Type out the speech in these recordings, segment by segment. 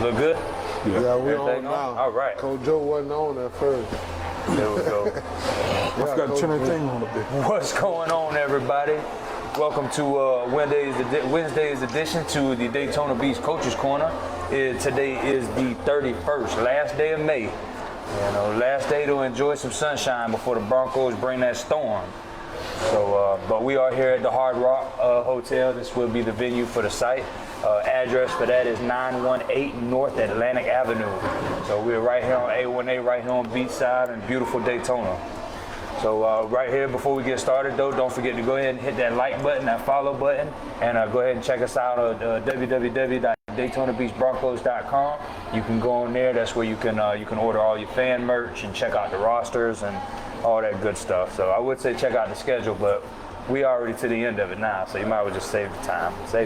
Look good? Yeah, we're Everything on now. All right. Coach Joe wasn't on at first. There we go. I forgot to turn that thing on a bit. What's going on, everybody? Welcome to Wednesday's edition to the Daytona Beach Coaches Corner. Today is the 31st, last day of May. Last day to enjoy some sunshine before the Broncos bring that storm. So, but we are here at the Hard Rock Hotel. This will be the venue for the site. Address for that is 918 North Atlantic Avenue. So we're right here on A1A, right here on Beachside in beautiful Daytona. So right here, before we get started though, don't forget to go ahead and hit that like button, that follow button, and go ahead and check us out at www.DaytonaBeachBroncos.com. You can go on there. That's where you can order all your fan merch and check out the rosters and all that good stuff. So I would say check out the schedule, but we already to the end of it now, so you might as well just save the time. So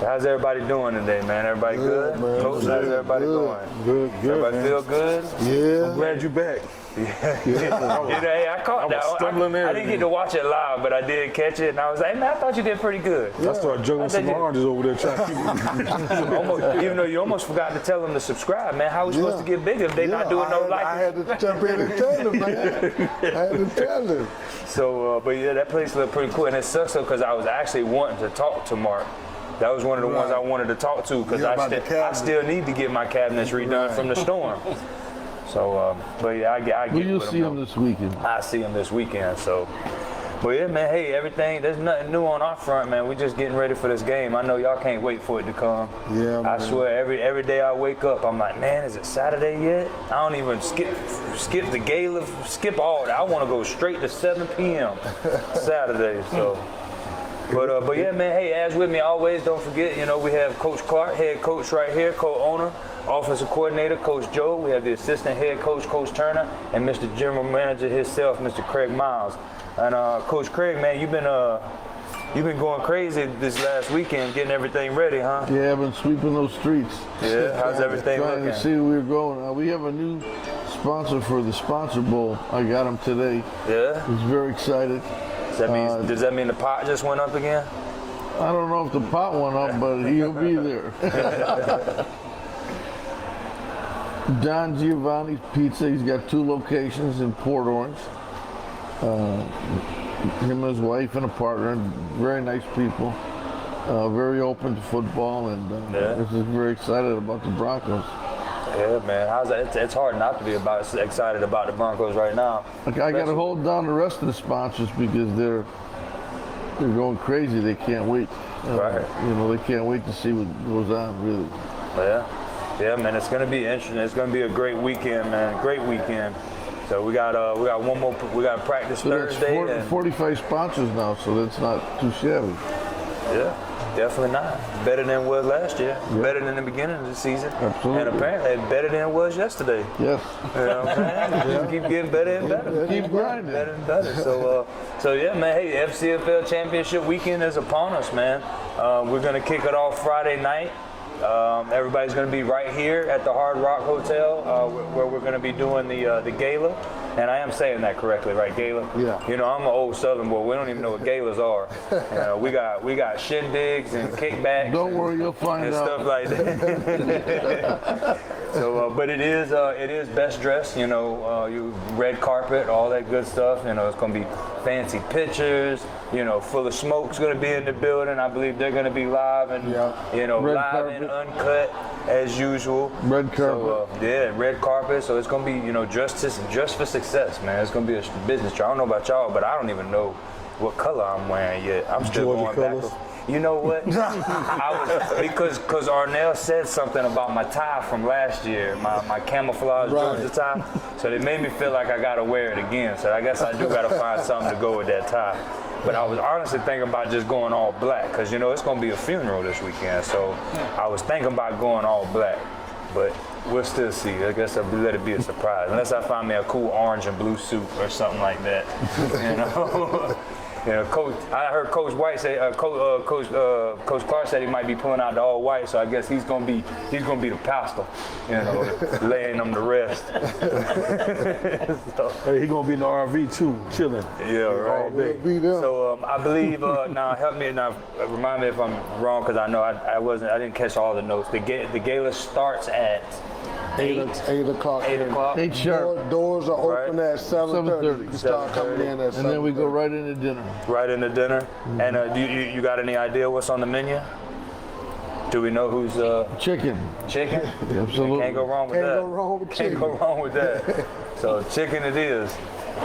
how's everybody doing today, man? Everybody good? Man. Coach, how's everybody doing? Good. Everybody man. feel good? Yeah. I'm glad you're back. I caught that. stumbling there. I didn't get to watch it live, but I did catch it, and I was like, man, I thought you did pretty good. I started juggling some oranges over there trying to Even though you almost forgot to tell them to subscribe, man. How are we supposed to get bigger if they not doing no liking? I had to jump in and tell them, man. I had to tell them. So, but yeah, that place looked pretty cool, and it sucks though because I was actually wanting to talk to Mark. That was one of the ones I wanted to talk to because I still need to get my cabinets redone from the storm. So, but yeah, I get Will you with see him this weekend? I see him this weekend. So, but yeah, man, hey, everything, there's nothing new on our front, man. We're just getting ready for this game. I know y'all can't wait for it to come. Yeah, man. I swear, every day I wake up, I'm like, man, is it Saturday yet? I don't even skip the gala, skip all that. I want to go straight to 7 p.m. Saturday, so. But yeah, man, hey, as with me always, don't forget, we have Coach Clark, head coach right here, co-owner, offensive coordinator, Coach Joe. We have the assistant head coach, Coach Turner, and Mr. General Manager himself, Mr. Craig Miles. And Coach Craig, man, you've been going crazy this last weekend, getting everything ready, huh? Yeah, I've been sweeping those streets. Yeah, how's everything Trying looking? to see where we're going. We have a new sponsor for the Sponsor Bowl. I got him today. Yeah? He's very excited. Does that mean the pot just went up again? I don't know if the pot went up, but he'll be there. Don Giovanni's Pizza. He's got 2 locations in Port Orange. Him and his wife and a partner, very nice people. Very open to football, and this is very excited about the Broncos. Yeah, man. It's hard not to be excited about the Broncos right now. I got to hold down the rest of the sponsors because they're going crazy. They can't wait. Right. They can't wait to see what goes on, really. Yeah, man. It's gonna be interesting. It's gonna be a great weekend, man. Great weekend. So we got one more. We got practice Thursday. That's 45 sponsors now, so that's not too shabby. Yeah. Definitely not. Better than it was last year. Yeah. Better than the beginning of the season. Absolutely. And apparently better than it was yesterday. Yes. You know what I'm saying? Just keep getting better and better. Keep grinding. Better and better. So yeah, man. Hey, FCFL Championship weekend is upon us, man. We're gonna kick it off Friday night. Everybody's going to be right here at the Hard Rock Hotel where we're going to be doing the gala. And I am saying that correctly, right? Gala? Yeah. I'm an old Southern boy. We don't even know what galas are. We got shindigs and kickbacks. Don't worry, you'll find and out. Stuff like that. So, but it is best dressed. You red carpet, all that good stuff. It's going to be fancy pictures. Full of Smoke's going to be in the building. I believe they're going to be live and live and uncut as usual. Red carpet. So, red carpet. So it's going to be just for success, man. It's going to be a business trip. I don't know about y'all, but I don't even know what color I'm wearing yet. I'm still Georgia going colors. back. You know what? because Arnell said something about my tie from last year, my camouflage Georgia tie. So it made me feel like I gotta wear it again. So I guess I do gotta find something to go with that tie. But I was honestly thinking about just going all black because it's gonna be a funeral this weekend. So I was thinking about going all black, but we'll still see. I guess I'll let it be a surprise unless I find me a cool orange and blue suit or something like that. You know, Coach. I heard Coach White say, Coach Clark said he might be pulling out the all white, so I guess he's gonna be the pastor, you know, laying them to rest. So, Hey, he gonna be in the RV too, chilling. yeah, right. We'll be there. So I believe now help me now, remind me if I'm wrong because I know I didn't catch all the notes. The gala starts at 8 o'clock. 8 o'clock. 8 sharp. Doors are open Right. at 7:30. 7:30. You start coming in at 7:30. And then we go right into dinner. Right into dinner. And you got any idea what's on the menu? Do we know who's Chicken. chicken? Absolutely. Can't go wrong with Can't that. go wrong with Can't chicken. go wrong with that. So chicken it is.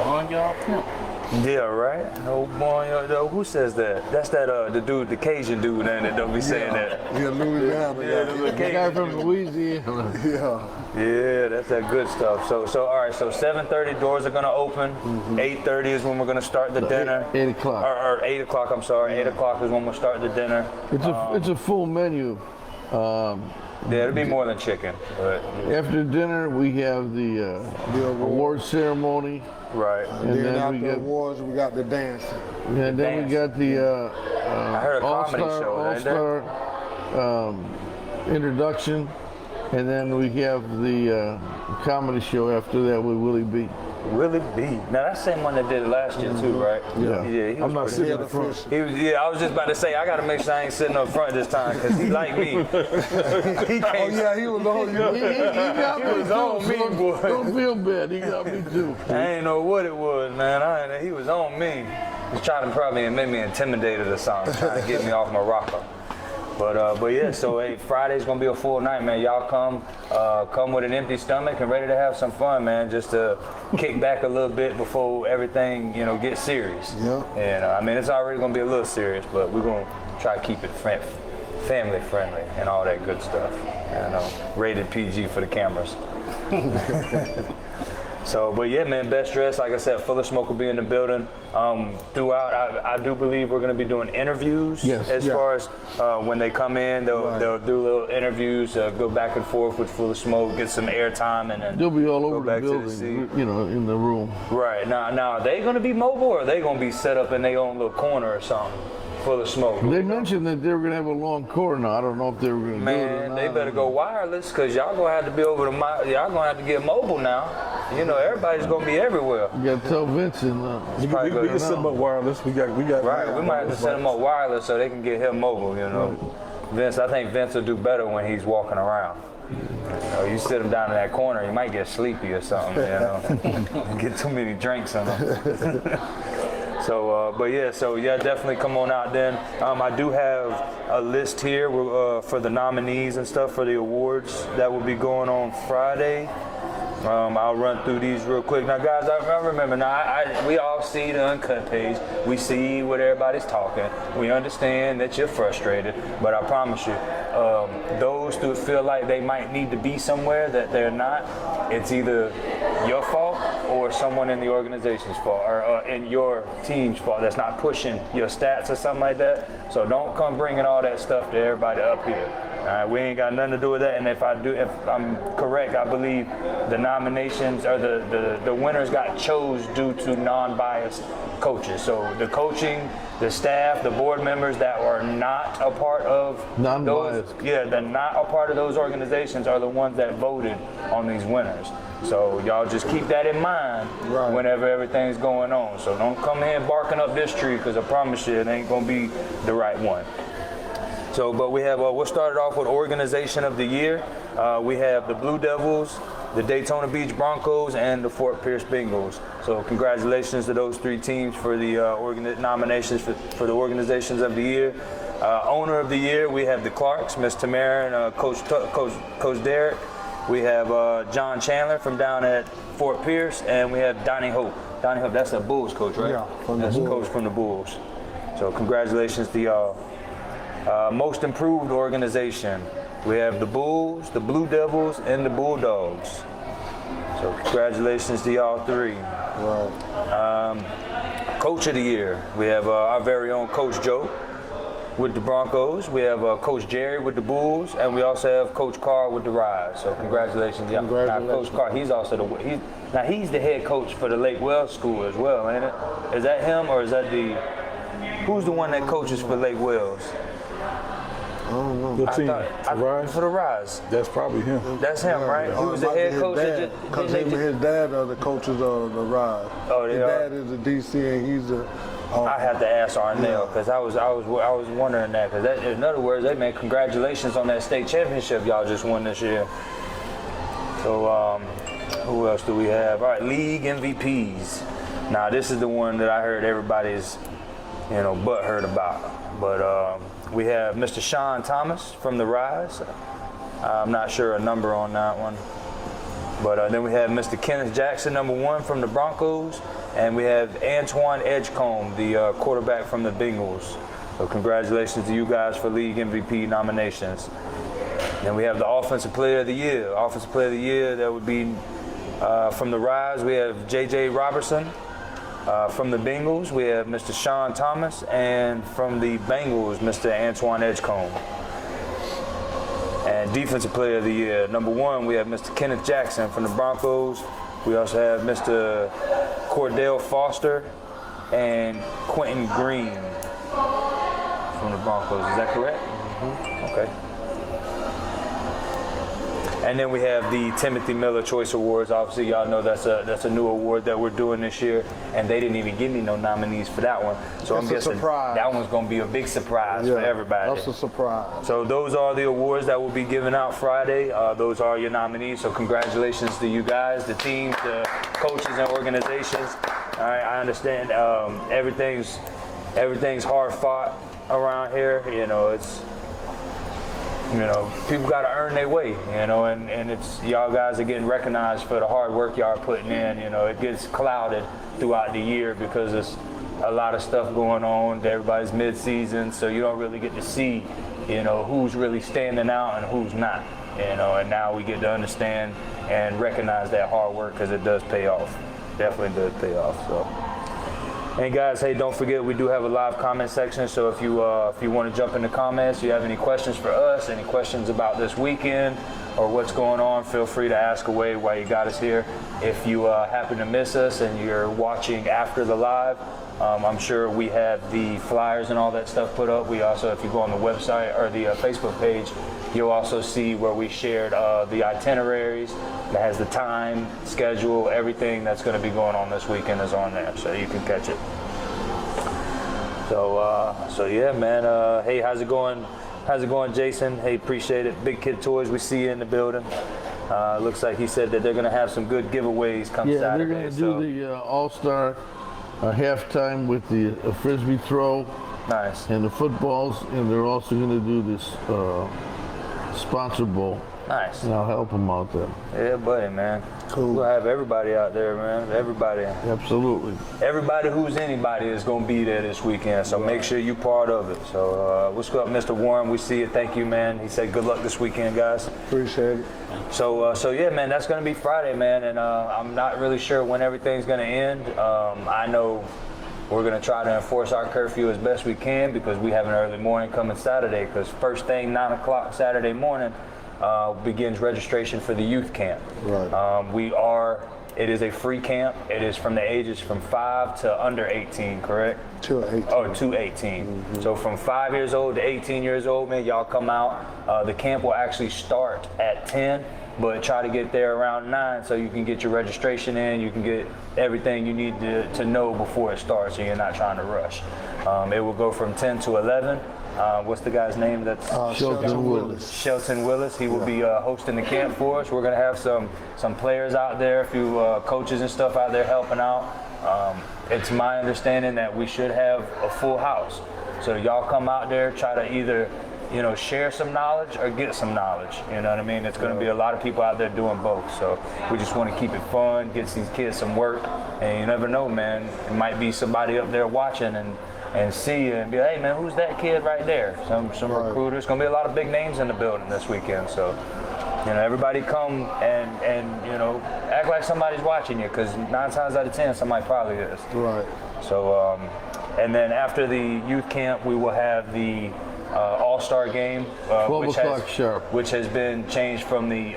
On y'all pimp. Yeah, right. Oh boy, who says that? That's that the dude, the Cajun dude, and that don't be saying that. Yeah, Louisiana. Yeah, the The guy Cajun from dude. Louisiana. Yeah. Yeah, that's that good stuff. So all right. So 7:30 doors are gonna open. 8:30 is when we're gonna start the dinner. 8 o'clock. Or 8 o'clock. I'm sorry. 8 o'clock is when we'll start the dinner. It's a full menu. Yeah, it'll be more than chicken. But, After dinner, we have the award ceremony, right. and Then then we after get, awards, we got the dancing. and then we got the I heard a comedy show. Ain't there? all-star introduction, and then we have the comedy show after that with Willie B. Willie B. Now that's the same one that did it last year too, right? Yeah. Yeah. He I'm not was sitting Yeah, in the the front. fish. He was, yeah, I was just about to say, I got to make sure I ain't sitting up front this time because he like me. He Oh can't. yeah, he was on you. He got me was on too, me, so boy. don't feel bad. He got me too. I ain't know what it was, man. He was on me. He's trying to probably make me intimidated or something, trying to get me off my rocker. But yeah, so hey, Friday's gonna be a full night, man. Y'all come with an empty stomach and ready to have some fun, man. Just to kick back a little bit before everything, gets serious. Yeah. And I mean, it's already gonna be a little serious, but we're gonna try to keep it family friendly and all that good stuff. Rated PG for the cameras. So, but yeah, man, best dressed. Like I said, Full of Smoke will be in the building. Throughout, I do believe we're going to be doing interviews. Yes. As far as when they come in, they'll do little interviews, go back and forth with Full of Smoke, get some airtime, and then They'll be all go over back the to the building, seat. in the room. Right now, are they going to be mobile or are they going to be set up in their own little corner or something? Full of Smoke. They mentioned that they were going to have a long cord now. I don't know if they were going to do it or Man, not. they better go wireless because y'all gonna have to be y'all gonna have to get mobile now. Everybody's gonna be everywhere. You got to tell Vincent. We probably can good set them up wireless. We got. Right, we might have to set them up wireless so they can get him mobile, Vince, I think Vince will do better when he's walking around. You sit him down in that corner, you might get sleepy or something, Get too many drinks on him. So, but yeah, definitely come on out then. I do have a list here for the nominees and stuff for the awards that will be going on Friday. I'll run through these real quick. Now, guys, I remember, we all see the Uncut page. We see what everybody's talking. We understand that you're frustrated, but I promise you, those who feel like they might need to be somewhere that they're not, it's either your fault or someone in the organization's fault or in your team's fault that's not pushing your stats or something like that. So don't come bringing all that stuff to everybody up here. We ain't got nothing to do with that. And if I'm correct, I believe the nominations or the winners got chose due to non-biased coaches. So the coaching, the staff, the board members that are not a part of Non-biased. they're not a part of those organizations are the ones that voted on these winners. So y'all just keep that in mind whenever everything's going on. So don't come in barking up this tree because I promise you it ain't gonna be the right one. So, but we have, we'll start it off with Organization of the Year. We have the Blue Devils, the Daytona Beach Broncos, and the Fort Pierce Bengals. So congratulations to those three teams for the nominations for the Organizations of the Year. Owner of the Year, we have the Clarks, Miss Tamara and Coach Derek. We have John Chandler from down at Fort Pierce, and we have Donnie Hope. Donnie Hope, that's the Bulls coach, right? Yeah, from the that's the Bulls. coach from the Bulls. So congratulations to y'all. Most improved organization. We have the Bulls, the Blue Devils, and the Bulldogs. So congratulations to y'all three. Right. Coach of the Year. We have our very own Coach Joe with the Broncos. We have Coach Jerry with the Bulls, and we also have Coach Carr with the Rise. So congratulations. Now, Coach Carr, he's also he's the head coach for the Lake Wells School as well, ain't it? Is that him or is that the Who's the one that coaches for Lake Wells? I don't know. Your team, Rise? For the Rise. That's probably him. That's him, right? He was the head coach. Because him and his dad are the coaches of the Rise. Oh, they his are? dad is a DC and he's a. I have to ask Arnell because I was wondering that because in other words, hey man, congratulations on that state championship y'all just won this year. So who else do we have? All right, league MVPs. Now this is the one that I heard everybody's butthurt about. But we have Mr. Sean Thomas from the Rise. I'm not sure a number on that one. But then we have Mr. Kenneth Jackson, #1 from the Broncos. And we have Antoine Edgecombe, the quarterback from the Bengals. So congratulations to you guys for league MVP nominations. Then we have the Offensive Player of the Year. Offensive Player of the Year, that would be from the Rise. We have J.J. Robertson. From the Bengals, we have Mr. Sean Thomas. And from the Bengals, Mr. Antoine Edgecombe. And Defensive Player of the Year, #1, we have Mr. Kenneth Jackson from the Broncos. We also have Mr. Cordell Foster and Quentin Green from the Broncos. Is that correct? Mm-hmm. Okay. And then we have the Timothy Miller Choice Awards. Obviously, y'all know that's a new award that we're doing this year, and they didn't even give me no nominees for that one. So I'm guessing that one's going to be a big surprise for everybody. That's a surprise. So those are the awards that will be given out Friday. Those are your nominees. So congratulations to you guys, the teams, the coaches, and organizations. All right, I understand everything's hard fought around here. People got to earn their way, and it's y'all guys are getting recognized for the hard work y'all are putting in. It gets clouded throughout the year because there's a lot of stuff going on. Everybody's mid-season, so you don't really get to see, who's really standing out and who's not. And now we get to understand and recognize that hard work because it does pay off. Definitely does pay off. So. And guys, hey, don't forget we do have a live comment section. So if you want to jump in the comments, you have any questions for us, any questions about this weekend or what's going on, feel free to ask away while you got us here. If you happen to miss us and you're watching after the live, I'm sure we have the flyers and all that stuff put up. We also, if you go on the website or the Facebook page, you'll also see where we shared the itineraries that has the time, schedule, everything that's going to be going on this weekend is on there, so you can catch it. So yeah, man. Hey, how's it going? How's it going, Jason? Hey, appreciate it. Big Kid Toys, we see you in the building. Looks like he said that they're going to have some good giveaways come Saturday. Yeah, they're going to do the All-Star halftime with the Frisbee throw. Nice. And the footballs, and they're also going to do this sponsor bowl. Nice. And I'll help them out there. Yeah, buddy, man. Cool. We'll have everybody out there, man. Everybody. Absolutely. Everybody who's anybody is going to be there this weekend, so make sure you're part of it. So what's up, Mr. Warren? We see you. Thank you, man. He said good luck this weekend, guys. Appreciate it. So yeah, man, that's going to be Friday, man, and I'm not really sure when everything's going to end. I know we're going to try to enforce our curfew as best we can because we have an early morning coming Saturday because first thing, 9 o'clock Saturday morning, begins registration for the youth camp. Right. It is a free camp. It is from the ages from 5 to under 18, correct? To 18. Oh, to 18. Mm-hmm. So from 5 years old to 18 years old, man, y'all come out. The camp will actually start at 10, but try to get there around 9 so you can get your registration in. You can get everything you need to know before it starts so you're not trying to rush. It will go from 10 to 11. What's the guy's name? That's Shelton Willis. Shelton Willis. He will be hosting the camp for us. We're going to have some players out there, a few coaches and stuff out there helping out. It's my understanding that we should have a full house. So y'all come out there, try to either share some knowledge or get some knowledge. You know what I mean? It's going to be a lot of people out there doing both. So we just want to keep it fun, get these kids some work. And you never know, man. It might be somebody up there watching and see you and be like, hey, man, who's that kid right there? Some recruiters. Going to be a lot of big names in the building this weekend. So, everybody come and act like somebody's watching you because 9 times out of 10, somebody probably is. Right. So, and then after the youth camp, we will have the All-Star game, 12 o'clock sharp, which has been changed from the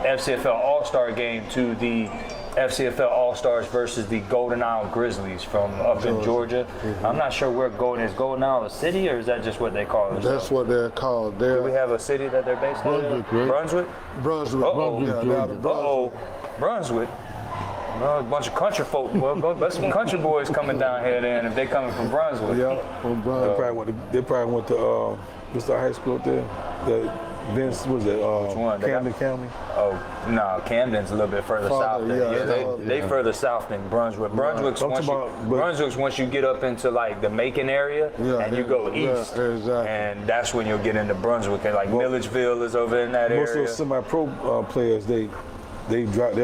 FCFL All-Star game to the FCFL All-Stars versus the Golden Isle Grizzlies from up in Georgia. I'm not sure where is Golden Isle a city, or is that just what they call it? That's what they're called. Do we have a city that they're based in? Brunswick, right? Brunswick? Brunswick. Uh-oh. Yeah, they're out of Brunswick. Uh-oh. Brunswick? Well, a bunch of country folk. Well, there's some country boys coming down here then if they coming from Brunswick. Yeah, from Brunswick. They probably went to what's the high school up there? Vince, was it one? Camden County? Oh, no, Camden's a little bit further south. They yeah. further south than Brunswick. Brunswick's once you get up into like the Macon area and you go east, exactly. and that's when you'll get into Brunswick. And like Milledgeville is over in that Most area. of those semi-pro players, they'll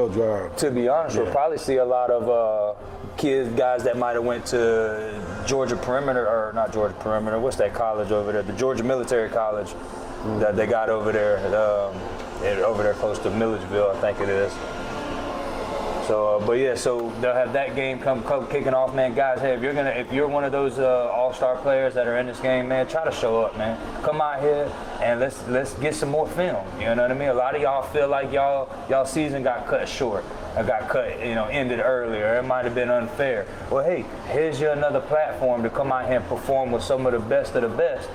drive. To be honest, you'll probably see a lot of guys that might have went to Georgia Perimeter, or not Georgia Perimeter. What's that college over there? The Georgia Military College that they got over there. Over there close to Milledgeville, I think it is. So, but yeah, so they'll have that game come kicking off, man. Guys, hey, if you're one of those all-star players that are in this game, man, try to show up, man. Come out here and let's get some more film. You know what I mean? A lot of y'all feel like y'all season got cut short. Or got cut, ended earlier. It might have been unfair. Well, hey, here's your another platform to come out here and perform with some of the best of the best.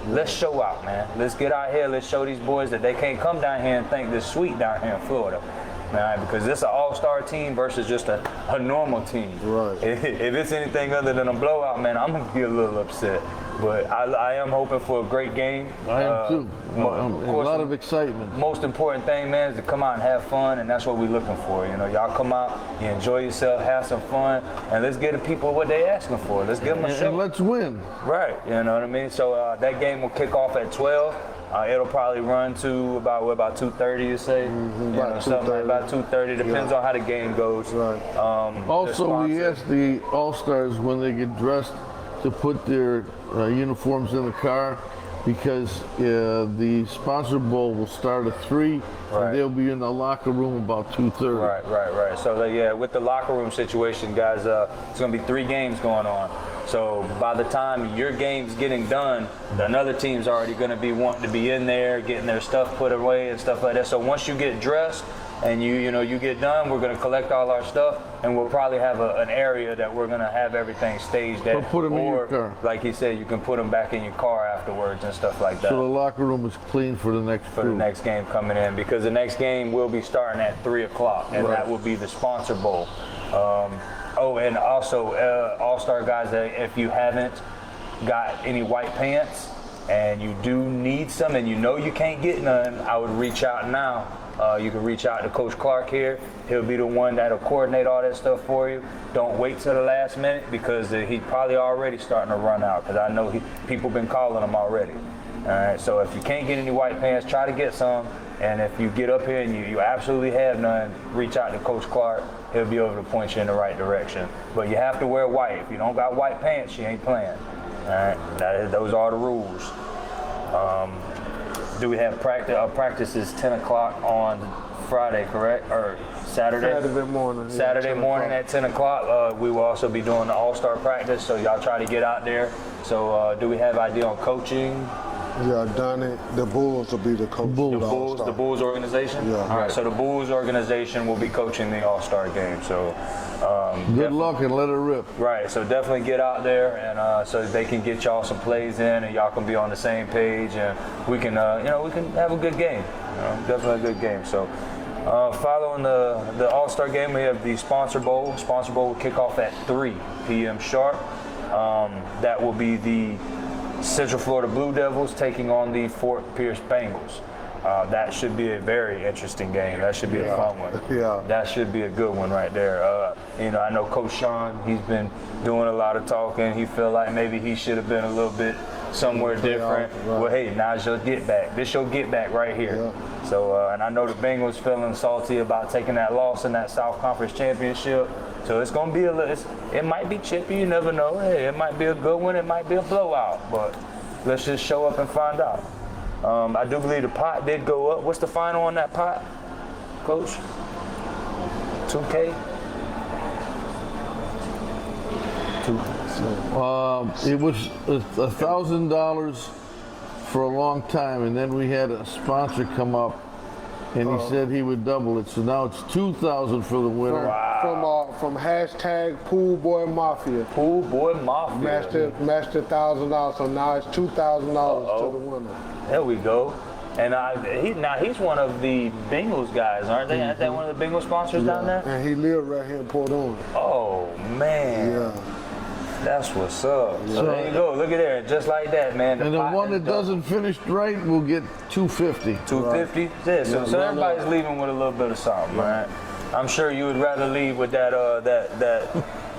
Let's show out, man. Let's get out here. Let's show these boys that they can't come down here and think this sweet down here in Florida. All right, because this is an all-star team versus just a normal team. Right. If it's anything other than a blowout, man, I'm going to be a little upset. But I am hoping for a great game. I am too. A lot of excitement. Most important thing, man, is to come out and have fun, and that's what we're looking for. Y'all come out, you enjoy yourself, have some fun, and let's give the people what they're asking for. Let's give them a show. And let's win. Right, you know what I mean? So that game will kick off at 12. It'll probably run to about 2:30, you say? About Something like 2:30. about 2:30. Depends on how the game goes. Right. Also, we asked the All-Stars when they get dressed to put their uniforms in the car, because the sponsor bowl will start at 3, Right. and they'll be in the locker room about 2:30. Right. So with the locker room situation, guys, it's going to be 3 games going on. So by the time your game's getting done, another team's already going to be wanting to be in there, getting their stuff put away and stuff like that. So once you get dressed and you get done, we're going to collect all our stuff, and we'll probably have an area that we're going to have everything staged at. Or put 'em in your car. Like he said, you can put them back in your car afterwards and stuff like that. So the locker room is clean for the next For the next game coming in, because the next game will be starting at 3 o'clock, and that will be the sponsor bowl. And also all-star guys, if you haven't got any white pants and you do need some and you can't get none, I would reach out now. You can reach out to Coach Clark here. He'll be the one that'll coordinate all that stuff for you. Don't wait till the last minute, because he's probably already starting to run out, because I know people been calling him already. All right, so if you can't get any white pants, try to get some. And if you get up here and you absolutely have none, reach out to Coach Clark. He'll be able to point you in the right direction. But you have to wear white. If you don't got white pants, you ain't playing. All right, those are the rules. Do we have practice? Practice is 10 o'clock on Friday, correct? Or Saturday? Saturday morning. Saturday morning at 10 o'clock. We will also be doing the all-star practice, so y'all try to get out there. So do we have idea on coaching? Yeah, Donnie, the Bulls will be the coach. The Bulls organization? Yeah. All right, so the Bulls organization will be coaching the all-star game. So Good luck and let it rip. Right, so definitely get out there, and so they can get y'all some plays in, and y'all can be on the same page, and we can, we can have a good game. Definitely a good game. So, following the All-Star game, we have the Sponsor Bowl. Sponsor Bowl will kick off at 3 p.m. sharp. That will be the Central Florida Blue Devils taking on the Fort Pierce Bengals. That should be a very interesting game. That should be a fun one. Yeah. That should be a good one right there. I know Coach Sean, he's been doing a lot of talking. He feel like maybe he should have been a little bit somewhere different. Right. Well, hey, now's your get back. This your get back right here. Yeah. So, and I know the Bengals feeling salty about taking that loss in that South Conference Championship. So it's going to be a little, it might be chippy, you never know. Hey, it might be a good one, it might be a blowout, but let's just show up and find out. I do believe the pot did go up. What's the final on that pot, Coach? 2K? It was $1,000 for a long time, and then we had a sponsor come up and he said he would double it. So now it's 2,000 for the winner. From hashtag Pool Boy Mafia. Pool Boy Mafia. Matched $1,000, so now it's $2,000 to the winner. There we go. And he's one of the Bengals guys, aren't they? Aren't they one of the Bengals sponsors down there? And he lived right here in Port Orange. Oh man. Yeah. That's what's up. So there you go. Look at there, just like that, man. And the one that doesn't finish right will get 250. 250. Yeah. So everybody's leaving with a little bit of something, right? I'm sure you would rather leave with that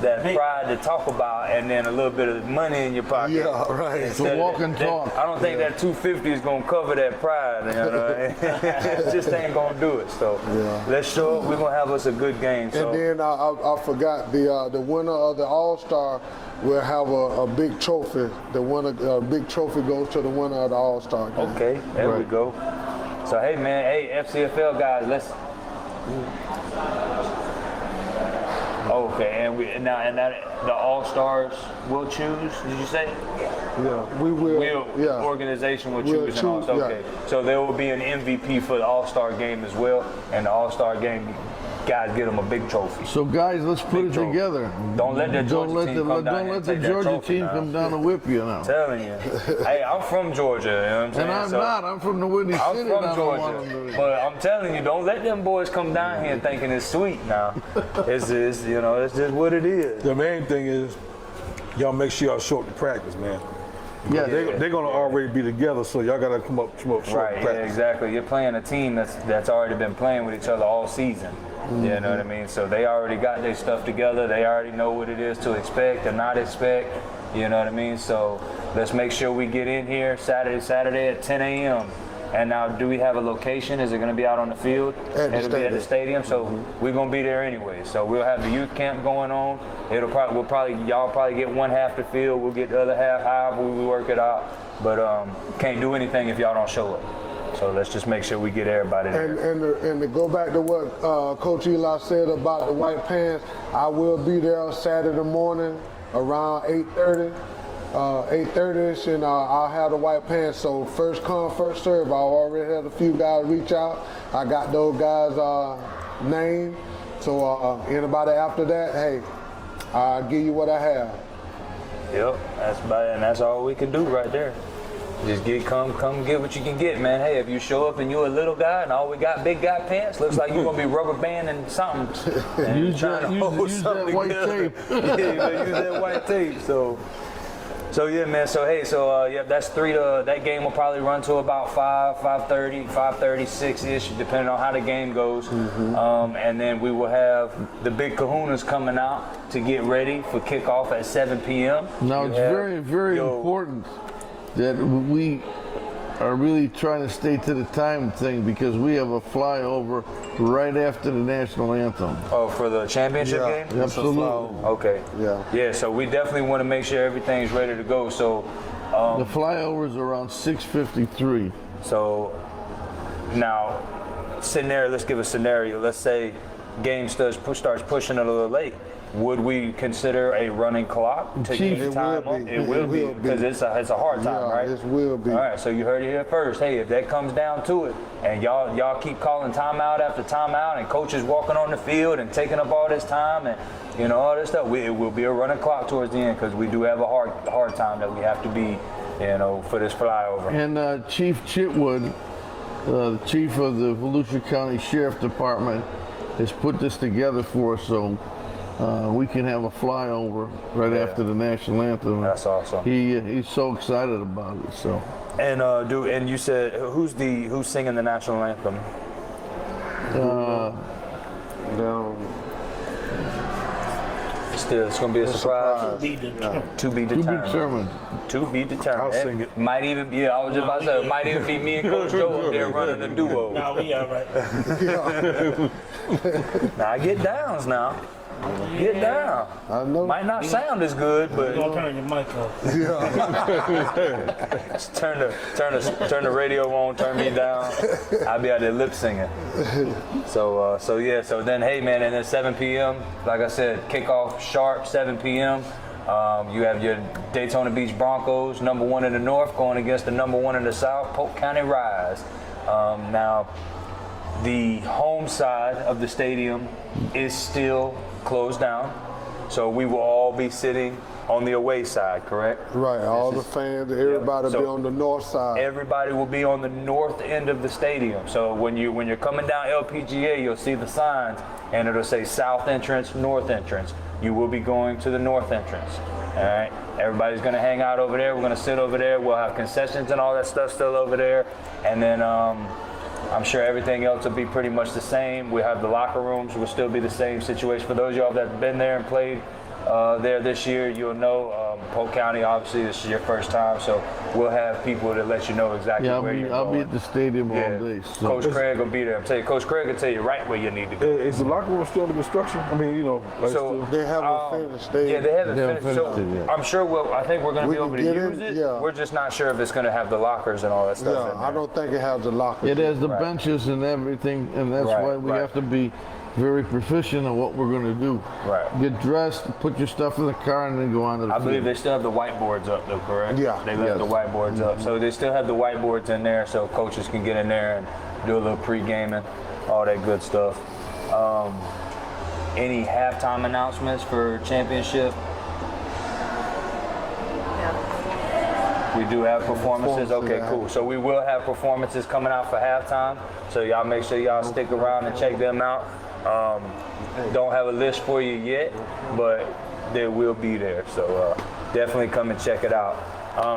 pride to talk about, and then a little bit of money in your pocket. Yeah, right. It's a walk and talk. I don't think that 250 is gonna cover that pride. You know? It just ain't gonna do it. So let's show up. We're gonna have us a good game. So. And then I forgot the winner of the All-Star will have a big trophy. The winner, big trophy goes to the winner of the All-Star game. Okay, there we go. So hey man, hey FCFL guys, let's. Okay, and that the All Stars will choose. Did you say? Yeah, we will. Organization will We'll choose an All Star. choose, Okay, so there will be an MVP for the All Star game as well, and the All Star game guys get them a big trophy. So guys, let's put it together. Don't let the Georgia team come down Don't let the Georgia team come down and whip you now. I'm telling you. Hey, I'm from Georgia, you know what I'm saying? And I'm not. I'm from the Windy City. I'm from Georgia, but I'm telling you, don't let them boys come down here thinking it's sweet now. It's just, it's just what it is. The main thing is, y'all make sure y'all show up to practice, man. Yeah, They're gonna already be together, so y'all gotta come up short Right, yeah, practice. exactly. You're playing a team that's already been playing with each other all season. You know what I mean? So they already got their stuff together. They already know what it is to expect and not expect. You know what I mean? So let's make sure we get in here Saturday at 10 a.m. And now, do we have a location? Is it going to be out on the field? It'll be at the stadium. So we're going to be there anyway. So we'll have the youth camp going on. Y'all probably get one half the field. We'll get the other half. However we work it out. But can't do anything if y'all don't show up. So let's just make sure we get everybody there. And to go back to what Coach Eli said about the white pants, I will be there Saturday morning around 8:30. 8:30ish, and I'll have the white pants. So first come, first serve. I already had a few guys reach out. I got those guys' name. So anybody after that, hey, I'll give you what I have. Yep, that's all we can do right there. Just come get what you can get, man. Hey, if you show up and you're a little guy and all we got big guy pants, looks like you're gonna be rubber banding something. And use that white tape. Yeah, use that white tape. So yeah, man. So hey, that's 3 to that game will probably run to about 5:30, 5:36ish, depending on how the game goes. And then we will have the big kahunas coming out to get ready for kickoff at 7 p.m. Now it's very, very important that we are really trying to stay to the time thing, because we have a flyover right after the national anthem. Oh, for the championship game? Absolutely. Okay. Yeah, so we definitely want to make sure everything's ready to go. So the flyover is around 6:53. So now, let's give a scenario. Let's say game starts pushing a little late. Would we consider a running clock to keep the time up? It will be, because it's a hard time, right? It will be. All right, so you heard it here first. Hey, if that comes down to it, and y'all keep calling timeout after timeout, and coaches walking on the field and taking up all this time, and all this stuff, it will be a running clock towards the end, because we do have a hard time that we have to be, for this flyover. And Chief Chitwood, the chief of the Volusia County Sheriff Department, has put this together for us, so we can have a flyover right after the national anthem. That's awesome. He's so excited about it. So. And you said who's singing the national anthem? Still, it's gonna be a surprise. To be determined. To be determined. I'll sing it. Might even be. I was just about to say, it might even be me and Coach Joe up there running a duo. No, we all right. Now get downs now. Get down. I know. Might not sound as good, but Don't turn your mic off. just turn the radio on, turn me down. I'll be out there lip singing. So then hey man, and then 7 p.m. like I said, kickoff sharp 7 p.m. You have your Daytona Beach Broncos, #1 in the North, going against the #1 in the South, Polk County Rise. Now, The home side of the stadium is still closed down, so we will all be sitting on the away side, correct? Right, all the fans, everybody So be on the north side. Everybody will be on the north end of the stadium. So when you're coming down LPGA, you'll see the signs, and it'll say south entrance, north entrance. You will be going to the north entrance. All right. Everybody's gonna hang out over there. We're gonna sit over there. We'll have concessions and all that stuff still over there, and then I'm sure everything else will be pretty much the same. We have the locker rooms will still be the same situation. For those of y'all that have been there and played there this year, you'll know Polk County, obviously this is your first time, so we'll have people that let you know exactly Yeah, where you're I'll be going. at the stadium all day. So. Coach Craig will be there. I'm telling you, Coach Craig will tell you right where you need to go. Is the locker room still under construction? I mean, like So They haven't finished. They, yeah, they haven't They haven't finished. So finished it yet. I'm sure I think we're going to We be able to can get use it, it. yeah. We're just not sure if it's going to have the lockers and all that stuff. Yeah, in there. I don't think it has the lockers. It has the Right. benches and everything, and that's Right, why we right. have to be very proficient in what we're going to do. Right. Get dressed, put your stuff in the car, and then go on to the I believe field. they still have the whiteboards up though, correct? Yeah. They left Yes. the whiteboards up. So they still have the whiteboards in there so coaches can get in there and do a little pre-gaming, all that good stuff. Any halftime announcements for championship? We do have performances? Okay, yeah. cool. So we will have performances coming out for halftime. So y'all make sure y'all stick around and check them out. Don't have a list for you yet, but they will be there. So definitely come and check it out.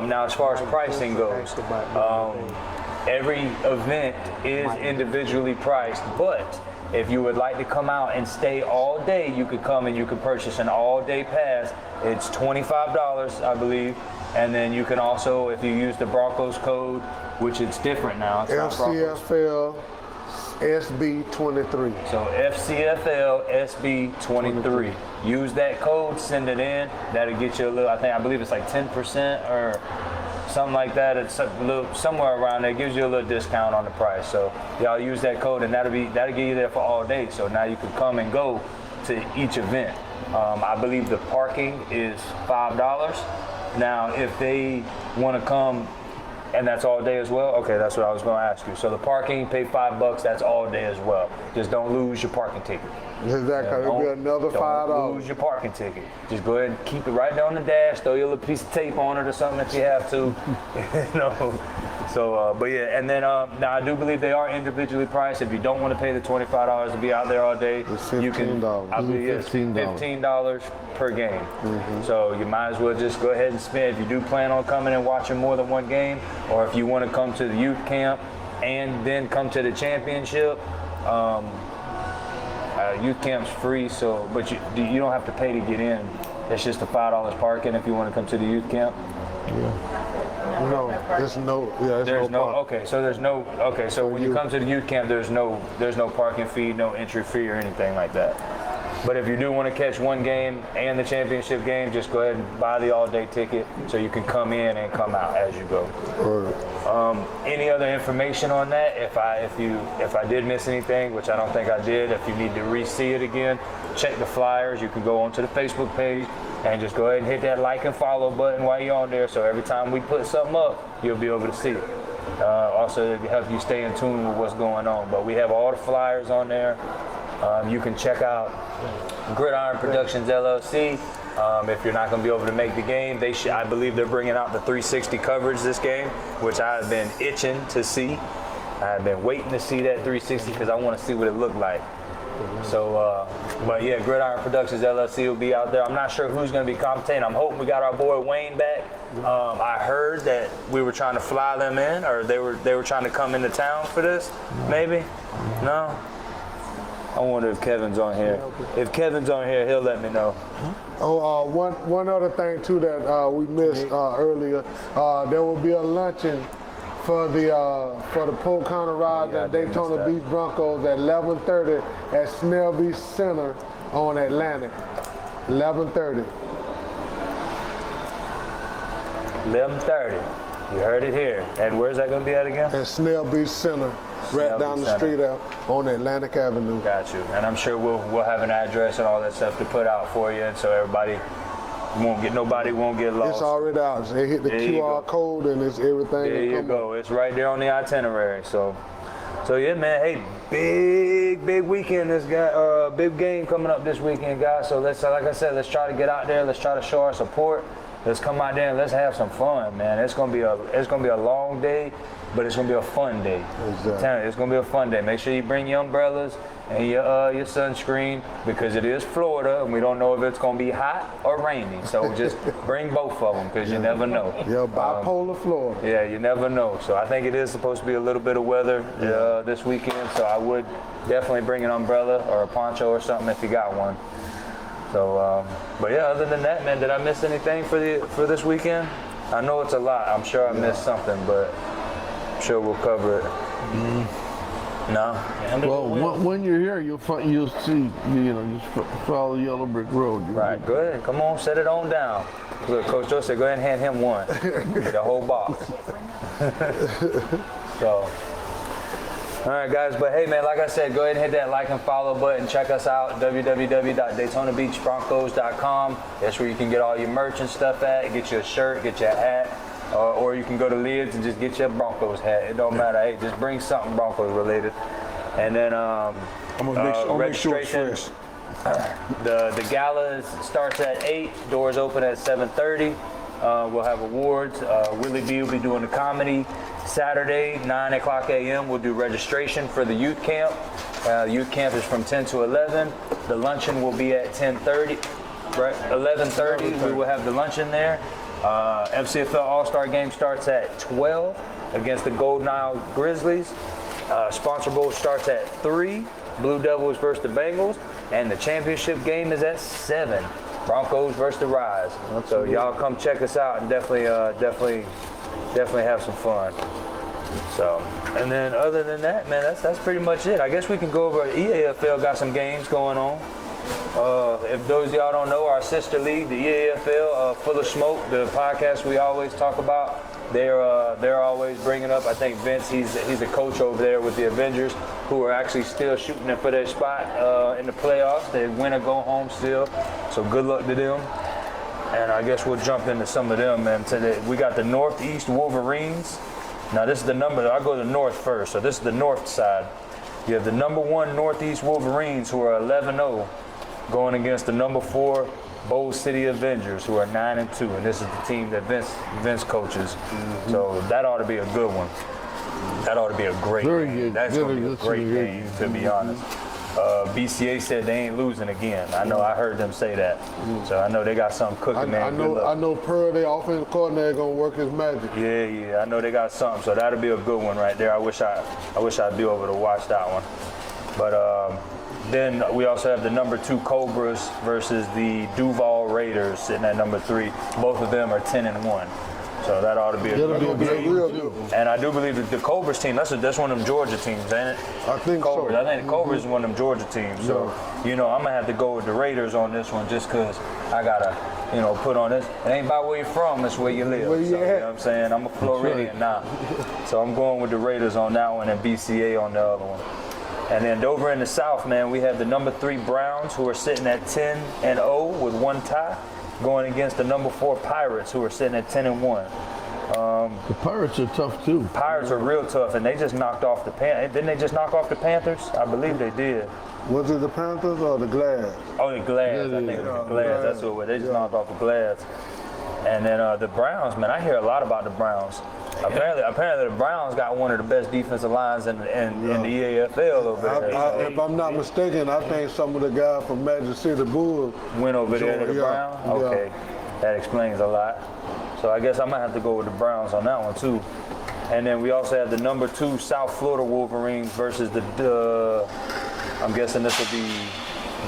Now, as far as pricing goes, every event is individually priced, but if you would like to come out and stay all day, you could come and you could purchase an all-day pass. It's $25, I believe. And then you can also, if you use the Broncos code, which it's different now. It's not Broncos. FCFL SB23. So FCFL SB23. Use that code, send it in. That'll get you a little, I believe it's like 10% or something like that. It's a little, somewhere around there. It gives you a little discount on the price. So y'all use that code and that'll get you there for all day. So now you can come and go to each event. I believe the parking is $5. Now, if they want to come and that's all day as well, okay, that's what I was going to ask you. So the parking, pay $5, that's all day as well. Just don't lose your parking ticket. Exactly. It'll be another Don't $5. lose your parking ticket. Just go ahead and keep it right there on the dash. Throw your little piece of tape on it or something if you have to. You know. So, but yeah, and then now I do believe they are individually priced. If you don't want to pay the $25 to be out there all day, It's you can. $15. I believe it's $15. $15 per game. So you might as well just go ahead and spend. If you do plan on coming and watching more than one game, or if you want to come to the youth camp and then come to the championship. Youth camp's free, so but you don't have to pay to get in. It's just a $5 parking if you want to come to the youth camp. No, there's no. Yeah, There's no. park. Okay, so there's no. Okay, so when you come to the youth camp, there's no parking fee, no entry fee, or anything like that. But if you do want to catch one game and the championship game, just go ahead and buy the all-day ticket so you can come in and come out as you go. Any other information on that? If I did miss anything, which I don't think I did, if you need to re-see it again, check the flyers. You can go onto the Facebook page and just go ahead and hit that like and follow button while you're on there. So every time we put something up, you'll be able to see it. Also, it helps you stay in tune with what's going on. But we have all the flyers on there. You can check out Gridiron Productions LLC. If you're not going to be able to make the game, I believe they're bringing out the 360 coverage this game, which I've been itching to see. I've been waiting to see that 360 because I want to see what it looked like. So, but yeah, Gridiron Productions LLC will be out there. I'm not sure who's going to be commentating. I'm hoping we got our boy Wayne back. I heard that we were trying to fly them in, or they were trying to come into town for this. Maybe? No? I wonder if Kevin's on here. If Kevin's on here, he'll let me know. Oh, one other thing too that we missed earlier. There will be a luncheon for the Polk County Riders and Daytona Beach Broncos at 11:30 at Snell Beach Center on Atlantic. 11:30. 11:30. You heard it here. And where's that going to be at again? At Snell Beach Center, Snell right down Beach the Center. street out on Atlantic Avenue. Got you. And I'm sure we'll have an address and all that stuff to put out for you, and so nobody won't get lost. It's already out. They hit the There you QR go. code and it's everything. There you go. It's right there on the itinerary. So, So yeah, man. Hey, big weekend. This guy, big game coming up this weekend, guys. So let's, like I said, let's try to get out there. Let's try to show our support. Let's come out there and let's have some fun, man. It's gonna be a long day, but it's gonna be a fun day. Exactly. I'm telling you, it's gonna be a fun day. Make sure you bring your umbrellas and your sunscreen, because it is Florida and we don't know if it's gonna be hot or rainy. So just bring both of them, because you never know. Yeah, bipolar Florida. Yeah, you never know. So I think it is supposed to be a little bit of weather this weekend. So I would definitely bring an umbrella or a poncho or something if you got one. So, but yeah, other than that, man, did I miss anything for this weekend? I know it's a lot. I'm sure I missed something, but I'm sure we'll cover it. No? Well, when you're here, you'll see, just follow the Yellow Brick Road. Right, go ahead. Come on, set it on down. Look, Coach Joe said, go ahead and hand him one. The whole box. So, all right, guys. But hey, man, like I said, go ahead and hit that like and follow button. Check us out, www.DaytonaBeachBroncos.com. That's where you can get all your merch and stuff at. Get your shirt, get your hat. Or you can go to Lids and just get your Broncos hat. It don't matter. Hey, just bring something Broncos related. And then I'm gonna make sure it's fresh. The gala starts at 8. Doors open at 7:30. We'll have awards. Willie B will be doing the comedy. Saturday, 9 o'clock a.m. We'll do registration for the youth camp. Youth camp is from 10 to 11. The luncheon will be at 10:30. Right, 11:30. We will have the luncheon there. FCFL All-Star game starts at 12 against the Golden Isle Grizzlies. Sponsor Bowl starts at 3. Blue Devils versus the Bengals. And the championship game is at 7. Broncos versus the Rise. So y'all come check us out and definitely have some fun. So, and then other than that, man, that's pretty much it. I guess we can go over. EAFL got some games going on. If those of y'all don't know, our sister league, the EAFL, Full of Smoke, the podcast we always talk about, they're always bringing up. I think Vince, he's a coach over there with the Avengers, who are actually still shooting it for their spot in the playoffs. They win or go home still, so good luck to them. And I guess we'll jump into some of them. And today we got the Northeast Wolverines. Now this is the number. I'll go to North first. So this is the North side. You have the number 1 Northeast Wolverines, who are 11-0. Going against the number 4 Bold City Avengers, who are 9-2, and this is the team that Vince coaches. So that ought to be a good one. That ought to be a great game. Good. That's going to be a great game, to be honest. BCA said they ain't losing again. I know, I heard them say that. So I know they got something cooking, man. I know Pearl, their offensive coordinator, gonna work his magic. Yeah. I know they got something. So that'll be a good one right there. I wish I'd be over to watch that one. But then we also have the number 2 Cobras versus the Duval Raiders sitting at number 3. Both of them are 10-1. So that ought to be a good game. And I do believe that the Cobras team, that's one of them Georgia teams, ain't it? I think Cobras. so. I think the Cobras is one of them Georgia teams. So, I'm going to have to go with the Raiders on this one, just because I got to, put on this. It ain't about where you're from, it's where you live. Where you so, at? you know what I'm saying? I'm a Floridian now. So I'm going with the Raiders on that one and BCA on the other one. And then over in the South, man, we have the number 3 Browns, who are sitting at 10-0 with 1 tie, going against the number 4 Pirates, who are sitting at 10-1. The Pirates are tough too. Pirates are real tough, and they just knocked off the Panthers. Didn't they just knock off the Panthers? I believe they did. Was it the Panthers or the Glads? Oh, the Glads. I think it was the Glads. That's what it was. They just knocked off the Glads. And then the Browns, man, I hear a lot about the Browns. Apparently the Browns got one of the best defensive lines in the EAFL over there. If I'm not mistaken, I think some of the guys from Magic City Bulls went over there to the Browns? Okay, that explains a lot. So I guess I might have to go with the Browns on that one too. And then we also have the number 2 South Florida Wolverines versus the I'm guessing this will be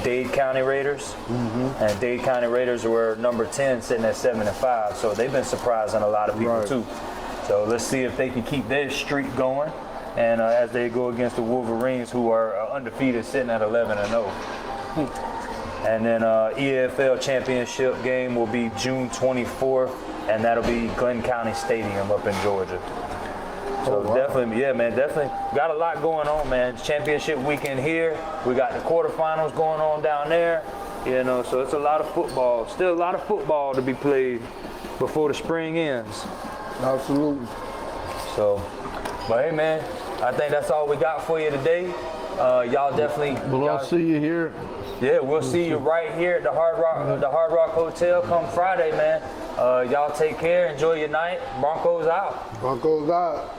Dade County Raiders. And Dade County Raiders were number 10, sitting at 7-5. So they've been surprising a lot of people too. So let's see if they can keep their streak going. And as they go against the Wolverines, who are undefeated, sitting at 11-0. And then EFL championship game will be June 24th, and that'll be Glenn County Stadium up in Georgia. So definitely got a lot going on, man. It's championship weekend here. We got the quarterfinals going on down there. So it's a lot of football. Still a lot of football to be played before the spring ends. Absolutely. So, but hey, man, I think that's all we got for you today. Y'all definitely. Well, I'll y'all- see you here. Yeah, we'll see you right here at the Hard Rock Hotel come Friday, man. Y'all take care. Enjoy your night. Broncos out. Broncos out.